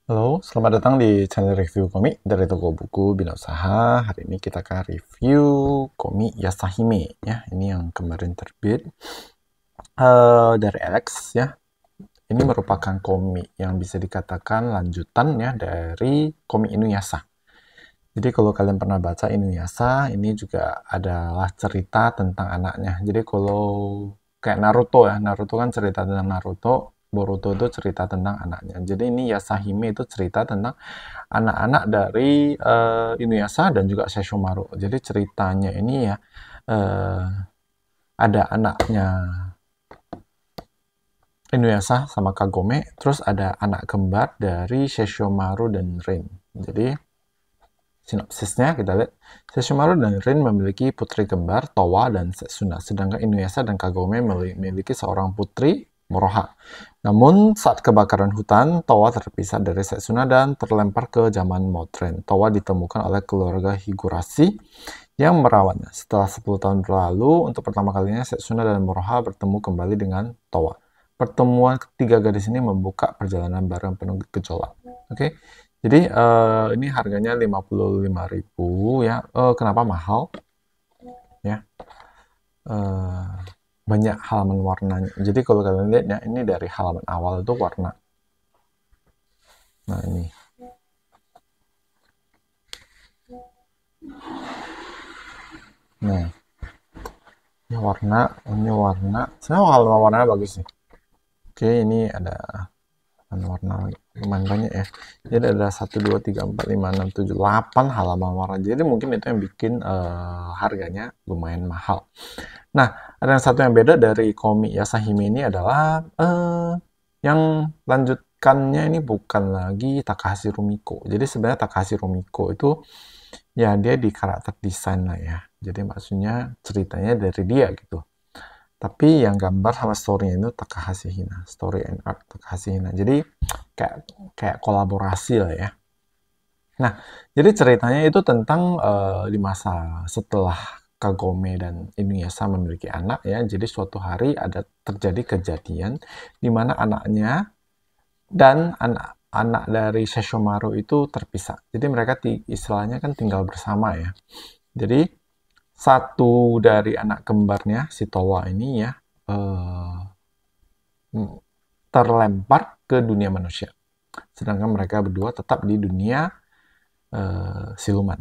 Halo, selamat datang di channel review komik dari toko buku Bina Usaha. Hari ini kita akan review komik Yasahime ya. Ini yang kemarin terbit dari Alex ya. Ini merupakan komik yang bisa dikatakan lanjutan ya dari komik Inuyasha. Jadi kalau kalian pernah baca Inuyasha, ini juga adalah cerita tentang anaknya. Jadi kalau kayak Naruto ya, Naruto kan cerita tentang Naruto, Boruto itu cerita tentang anaknya. Jadi ini Yasahime itu cerita tentang anak-anak dari Inuyasha dan juga Sesshomaru. Jadi ceritanya ini ya uh, ada anaknya Inuyasha sama Kagome, terus ada anak kembar dari Sesshomaru dan Rin. Jadi sinopsisnya kita lihat, Sesshomaru dan Rin memiliki putri kembar Towa dan Setsuna, sedangkan Inuyasha dan Kagome memiliki seorang putri Moroha. Namun saat kebakaran hutan, Towa terpisah dari Setsuna dan terlempar ke zaman modern. Towa ditemukan oleh keluarga Higurashi yang merawatnya. Setelah 10 tahun berlalu, untuk pertama kalinya Setsuna dan Moroha bertemu kembali dengan Towa. Pertemuan ketiga gadis ini membuka perjalanan baru yang penuh gejolak. Oke. Jadi ini harganya 55.000 ya. Kenapa mahal? Ya. Banyak halaman warnanya. Jadi kalau kalian lihat ya, ini dari halaman awal itu warna. Nah, ini. Nah, ini warna. Sebenarnya halaman warnanya bagus sih. Oke, ini ada warna lumayan banyak ya. Jadi ada 1, 2, 3, 4, 5, 6, 7, 8 halaman warna. Jadi mungkin itu yang bikin harganya lumayan mahal. Nah, ada yang satu yang beda dari komik Yasahime ini adalah yang lanjutkannya ini bukan lagi Takahashi Rumiko. Jadi sebenarnya Takahashi Rumiko itu ya dia di karakter desain lah ya. Jadi maksudnya ceritanya dari dia gitu. Tapi yang gambar sama story-nya itu Takahashi Hina, story and art Takahashi Hina. Jadi kayak kolaborasi lah ya. Nah, jadi ceritanya itu tentang di masa setelah Kagome dan Inuyasha memiliki anak ya. Jadi suatu hari ada terjadi kejadian di mana anaknya dan anak dari Sesshomaru itu terpisah. Jadi mereka istilahnya kan tinggal bersama ya. Jadi satu dari anak kembarnya si Towa ini ya terlempar ke dunia manusia. Sedangkan mereka berdua tetap di dunia siluman.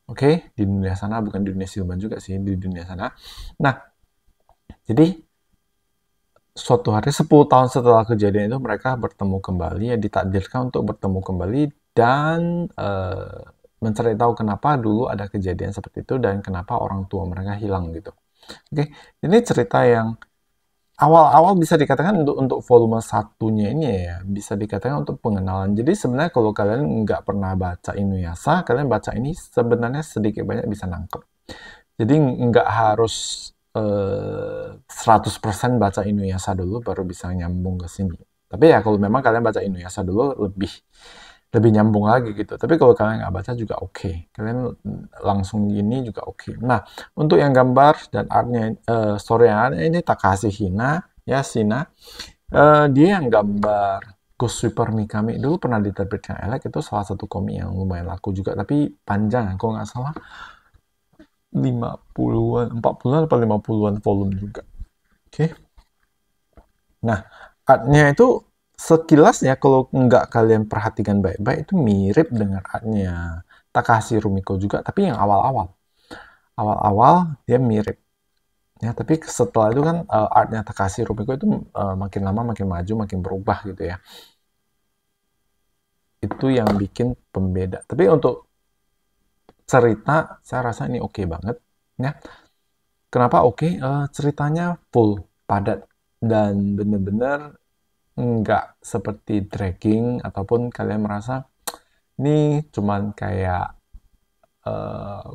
Oke, di dunia sana, bukan di dunia siluman juga sih, di dunia sana. Nah, jadi suatu hari 10 tahun setelah kejadian itu mereka bertemu kembali, ya ditakdirkan untuk bertemu kembali dan mencari tahu kenapa dulu ada kejadian seperti itu dan kenapa orang tua mereka hilang gitu. Oke, ini cerita yang awal-awal bisa dikatakan untuk volume satunya ini ya, bisa dikatakan untuk pengenalan. Jadi sebenarnya kalau kalian nggak pernah baca Inuyasha, kalian baca ini sebenarnya sedikit banyak bisa nangkep. Jadi nggak harus 100% baca Inuyasha dulu baru bisa nyambung ke sini. Tapi ya kalau memang kalian baca Inuyasha dulu lebih nyambung lagi gitu. Tapi kalau kalian nggak baca juga oke. Kalian langsung ini juga oke. Nah, untuk yang gambar dan artnya, story yang ada ini Takahashi Hina, ya Shina. Dia yang gambar Ghost Sweeper Mikami dulu pernah diterbitkan Elek, itu salah satu komik yang lumayan laku juga, tapi panjang, kalau nggak salah 50-an, 40-an atau 50-an volume juga. Oke. Nah, artnya itu sekilas ya kalau nggak kalian perhatikan baik-baik itu mirip dengan artnya Takahashi Rumiko juga, tapi yang awal-awal. Awal-awal dia mirip. Ya, tapi setelah itu kan artnya Takahashi Rumiko itu makin lama makin maju, makin berubah gitu ya. Itu yang bikin pembeda. Tapi untuk cerita, saya rasa ini oke banget. Ya. Kenapa oke? Ceritanya full, padat, dan bener-bener nggak seperti dragging ataupun kalian merasa ini cuman kayak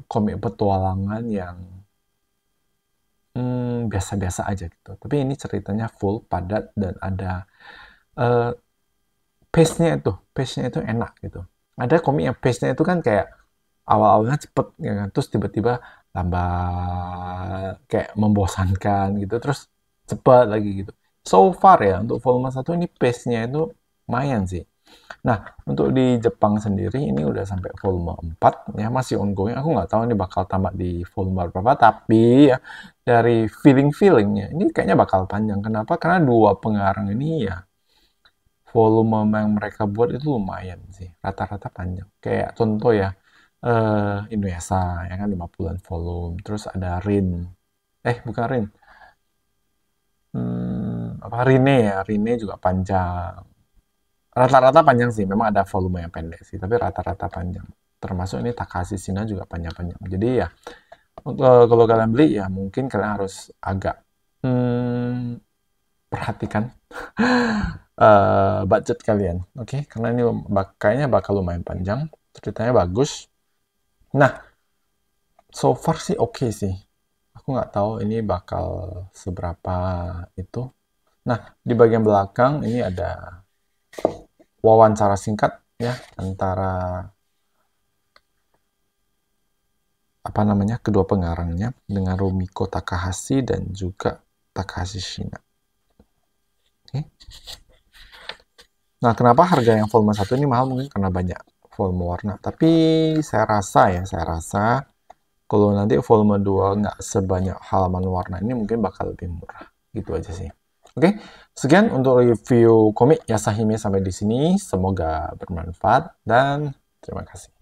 komik petualangan yang biasa-biasa aja gitu. Tapi ini ceritanya full, padat, dan ada pace-nya itu enak gitu. Ada komik yang pace-nya itu kan kayak awal-awalnya cepet, ya kan? Terus tiba-tiba lambat, kayak membosankan gitu, terus cepat lagi gitu. So far ya, untuk volume 1 ini pace-nya itu lumayan sih. Nah, untuk di Jepang sendiri ini udah sampai volume 4 ya, masih ongoing. Aku nggak tahu ini bakal tamat di volume berapa, tapi ya dari feeling-feelingnya ini kayaknya bakal panjang. Kenapa? Karena dua pengarang ini ya volume yang mereka buat itu lumayan sih, rata-rata panjang. Kayak contoh ya, Inuyasha ya kan 50-an volume, terus ada Rin. Bukan Rin. Rine ya, Rine juga panjang. Rata-rata panjang sih, memang ada volume yang pendek sih, tapi rata-rata panjang. Termasuk ini Takashi Shina juga panjang-panjang. Jadi ya, kalau kalian beli ya mungkin kalian harus agak perhatikan budget kalian, oke? Karena ini kayaknya bakal lumayan panjang, ceritanya bagus. Nah, so far sih oke sih. Aku nggak tahu ini bakal seberapa itu. Nah, di bagian belakang ini ada wawancara singkat ya antara kedua pengarangnya dengan Rumiko Takahashi dan juga Takashi Shina. Oke. Nah, kenapa harga yang volume 1 ini mahal? Mungkin karena banyak volume warna. Tapi saya rasa kalau nanti volume 2 nggak sebanyak halaman warna ini mungkin bakal lebih murah. Gitu aja sih. Oke, sekian untuk review komik Yashahime sampai di sini. Semoga bermanfaat dan terima kasih.